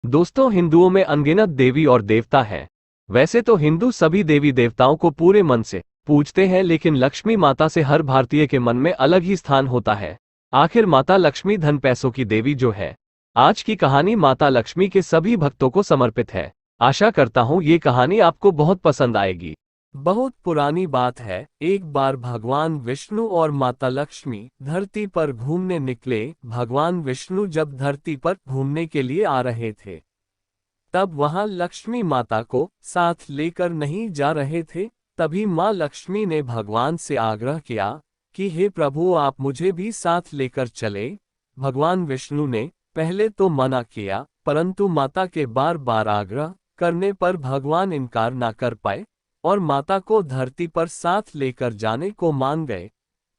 दोस्तों, हिंदुओं में अनगिनत देवी और देवता हैं। वैसे तो हिंदू सभी देवी देवताओं को पूरे मन से पूजते हैं, लेकिन लक्ष्मी माता से हर भारतीय के मन में अलग ही स्थान होता है। आखिर माता लक्ष्मी धन पैसों की देवी जो है। आज की कहानी माता लक्ष्मी के सभी भक्तों को समर्पित है। आशा करता हूँ ये कहानी आपको बहुत पसंद आएगी। बहुत पुरानी बात है। एक बार भगवान विष्णु और माता लक्ष्मी धरती पर घूमने निकले। भगवान विष्णु जब धरती पर घूमने के लिए आ रहे थे, तब वहां लक्ष्मी माता को साथ लेकर नहीं जा रहे थे। तभी मां लक्ष्मी ने भगवान से आग्रह किया कि हे प्रभु, आप मुझे भी साथ लेकर चले। भगवान विष्णु ने पहले तो मना किया, परंतु माता के बार बार आग्रह करने पर भगवान इनकार ना कर पाए और माता को धरती पर साथ लेकर जाने को मान गए।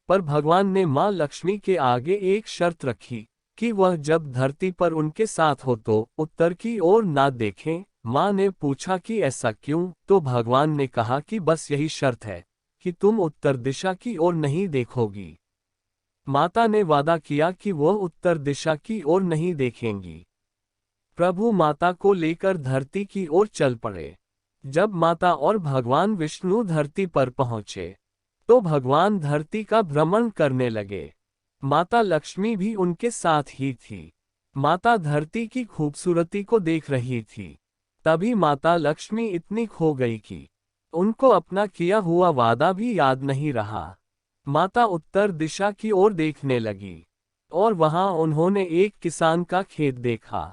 पर भगवान ने मां लक्ष्मी के आगे एक शर्त रखी कि वह जब धरती पर उनके साथ हो तो उत्तर की ओर ना देखें। मां ने पूछा कि ऐसा क्यों? तो भगवान ने कहा कि बस यही शर्त है कि तुम उत्तर दिशा की ओर नहीं देखोगी। माता ने वादा किया कि वह उत्तर दिशा की ओर नहीं देखेंगी। प्रभु माता को लेकर धरती की ओर चल पड़े। जब माता और भगवान विष्णु धरती पर पहुंचे, तो भगवान धरती का भ्रमण करने लगे। माता लक्ष्मी भी उनके साथ ही थी। माता धरती की खूबसूरती को देख रही थी। तभी माता लक्ष्मी इतनी खो गई कि उनको अपना किया हुआ वादा भी याद नहीं रहा। माता उत्तर दिशा की ओर देखने लगी और वहां उन्होंने एक किसान का खेत देखा।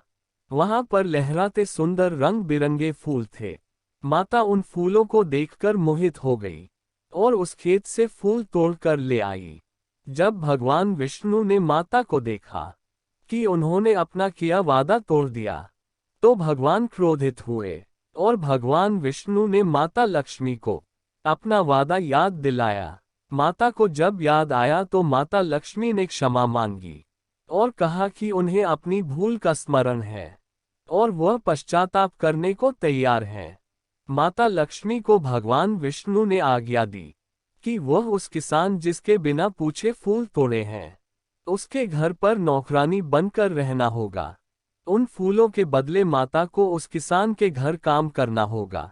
वहां पर लहराते सुंदर रंग बिरंगे फूल थे। माता उन फूलों को देखकर मोहित हो गई और उस खेत से फूल तोड़कर ले आई। जब भगवान विष्णु ने माता को देखा कि उन्होंने अपना किया वादा तोड़ दिया, तो भगवान क्रोधित हुए और भगवान विष्णु ने माता लक्ष्मी को अपना वादा याद दिलाया। माता को जब याद आया तो माता लक्ष्मी ने क्षमा मांगी और कहा कि उन्हें अपनी भूल का स्मरण है और वह पश्चाताप करने को तैयार हैं। माता लक्ष्मी को भगवान विष्णु ने आज्ञा दी कि वह उस किसान जिसके बिना पूछे फूल तोड़े हैं, उसके घर पर नौकरानी बनकर रहना होगा। उन फूलों के बदले माता को उस किसान के घर काम करना होगा।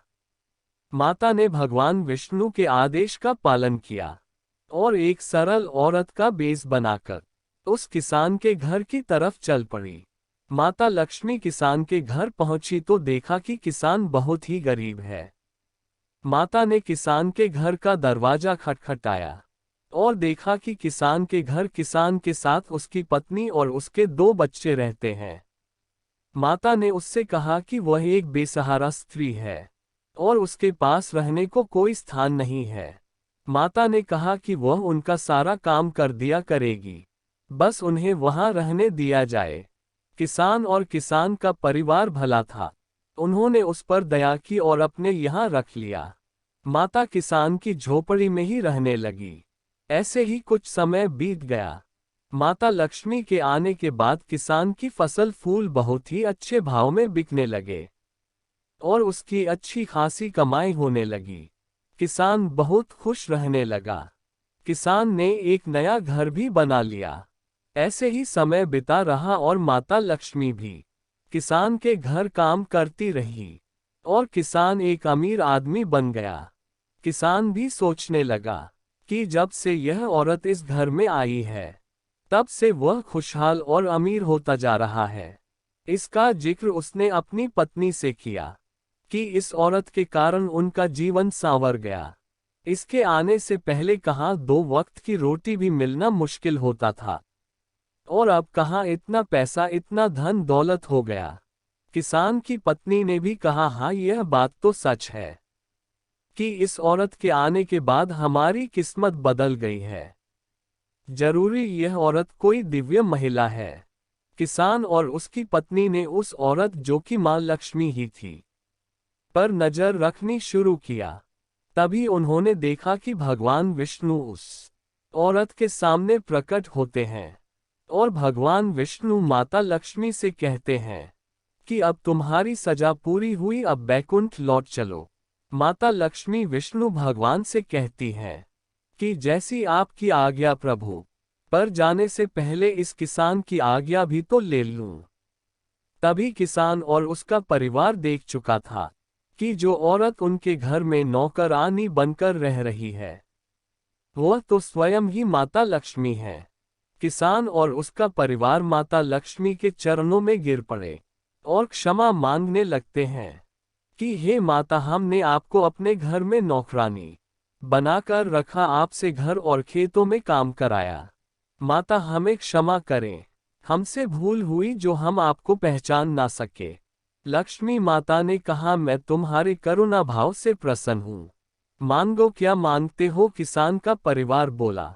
माता ने भगवान विष्णु के आदेश का पालन किया और एक सरल औरत का बेस बनाकर उस किसान के घर की तरफ चल पड़ी। माता लक्ष्मी किसान के घर पहुंची तो देखा कि किसान बहुत ही गरीब है। माता ने किसान के घर का दरवाजा खटखटाया और देखा कि किसान के घर किसान के साथ उसकी पत्नी और उसके 2 बच्चे रहते हैं। माता ने उससे कहा कि वह एक बेसहारा स्त्री है और उसके पास रहने को कोई स्थान नहीं है। माता ने कहा कि वह उनका सारा काम कर दिया करेगी, बस उन्हें वहां रहने दिया जाए। किसान और किसान का परिवार भला था। उन्होंने उस पर दया की और अपने यहाँ रख लिया। माता किसान की झोपड़ी में ही रहने लगी। ऐसे ही कुछ समय बीत गया। माता लक्ष्मी के आने के बाद किसान की फसल फूल बहुत ही अच्छे भाव में बिकने लगे और उसकी अच्छी खासी कमाई होने लगी। किसान बहुत खुश रहने लगा। किसान ने एक नया घर भी बना लिया। ऐसे ही समय बिता रहा और माता लक्ष्मी भी किसान के घर काम करती रही और किसान एक अमीर आदमी बन गया। किसान भी सोचने लगा कि जब से यह औरत इस घर में आई है, तब से वह खुशहाल और अमीर होता जा रहा है। इसका जिक्र उसने अपनी पत्नी से किया कि इस औरत के कारण उनका जीवन सांवर गया। इसके आने से पहले कहाँ 2 वक्त की रोटी भी मिलना मुश्किल होता था और अब कहाँ इतना पैसा, इतना धन दौलत हो गया। किसान की पत्नी ने भी कहा, हाँ, यह बात तो सच है कि इस औरत के आने के बाद हमारी किस्मत बदल गई है। जरूरी यह औरत कोई दिव्य महिला है। किसान और उसकी पत्नी ने उस औरत, जो कि मां लक्ष्मी ही थी, पर नजर रखनी शुरू किया। तभी उन्होंने देखा कि भगवान विष्णु उस औरत के सामने प्रकट होते हैं और भगवान विष्णु माता लक्ष्मी से कहते हैं कि अब तुम्हारी सजा पूरी हुई, अब बैकुंठ लौट चलो। माता लक्ष्मी विष्णु भगवान से कहती हैं कि जैसी आपकी आज्ञा प्रभु, पर जाने से पहले इस किसान की आज्ञा भी तो ले लूं। तभी किसान और उसका परिवार देख चुका था कि जो औरत उनके घर में नौकरानी बनकर रह रही है वह तो स्वयं ही माता लक्ष्मी है। किसान और उसका परिवार माता लक्ष्मी के चरणों में गिर पड़े और क्षमा मांगने लगते हैं कि हे माता, हमने आपको अपने घर में नौकरानी बनाकर रखा, आपसे घर और खेतों में काम कराया। माता हमें क्षमा करें, हमसे भूल हुई जो हम आपको पहचान ना सके। लक्ष्मी माता ने कहा, मैं तुम्हारे करुणा भाव से प्रसन्न हूँ, मांगो क्या मांगते हो। किसान का परिवार बोला,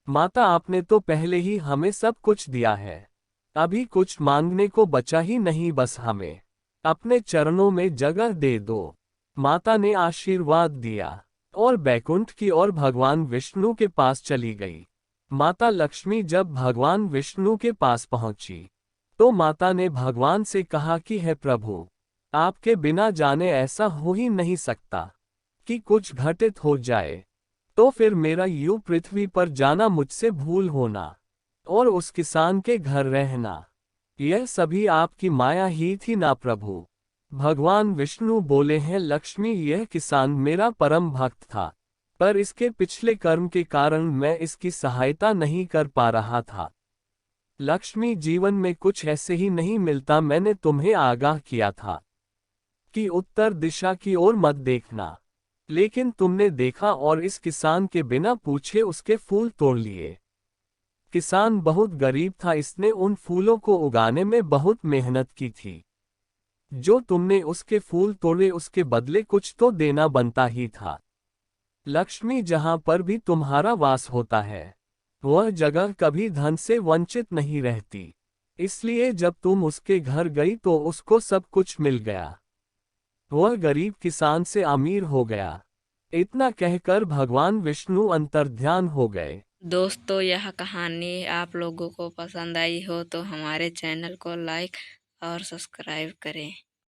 माता आपने तो पहले ही हमें सब कुछ दिया है, अभी कुछ मांगने को बचा ही नहीं, बस हमें अपने चरणों में जगह दे दो। माता ने आशीर्वाद दिया और बैकुंठ की ओर भगवान विष्णु के पास चली गई। माता लक्ष्मी जब भगवान विष्णु के पास पहुंची तो माता ने भगवान से कहा कि हे प्रभु, आपके बिना जाने ऐसा हो ही नहीं सकता कि कुछ घटित हो जाए, तो फिर मेरा यूं पृथ्वी पर जाना मुझसे भूल होना और उस किसान के घर रहना, यह सभी आपकी माया ही थी ना प्रभु। भगवान विष्णु बोले हैं, लक्ष्मी यह किसान मेरा परम भक्त था, पर इसके पिछले कर्म के कारण मैं इसकी सहायता नहीं कर पा रहा था। लक्ष्मी जीवन में कुछ ऐसे ही नहीं मिलता, मैंने तुम्हें आगाह किया था कि उत्तर दिशा की ओर मत देखना, लेकिन तुमने देखा और इस किसान के बिना पूछे उसके फूल तोड़ लिए। किसान बहुत गरीब था, इसने उन फूलों को उगाने में बहुत मेहनत की थी। जो तुमने उसके फूल तोड़े उसके बदले कुछ तो देना बनता ही था। लक्ष्मी जहां पर भी तुम्हारा वास होता है वह जगह कभी धन से वंचित नहीं रहती, इसलिए जब तुम उसके घर गई तो उसको सब कुछ मिल गया, वह गरीब किसान से अमीर हो गया। इतना कहकर भगवान विष्णु अंतर्ध्यान हो गए। दोस्तों, यह कहानी आप लोगों को पसंद आई हो तो हमारे चैनल को लाइक और सब्सक्राइब करें।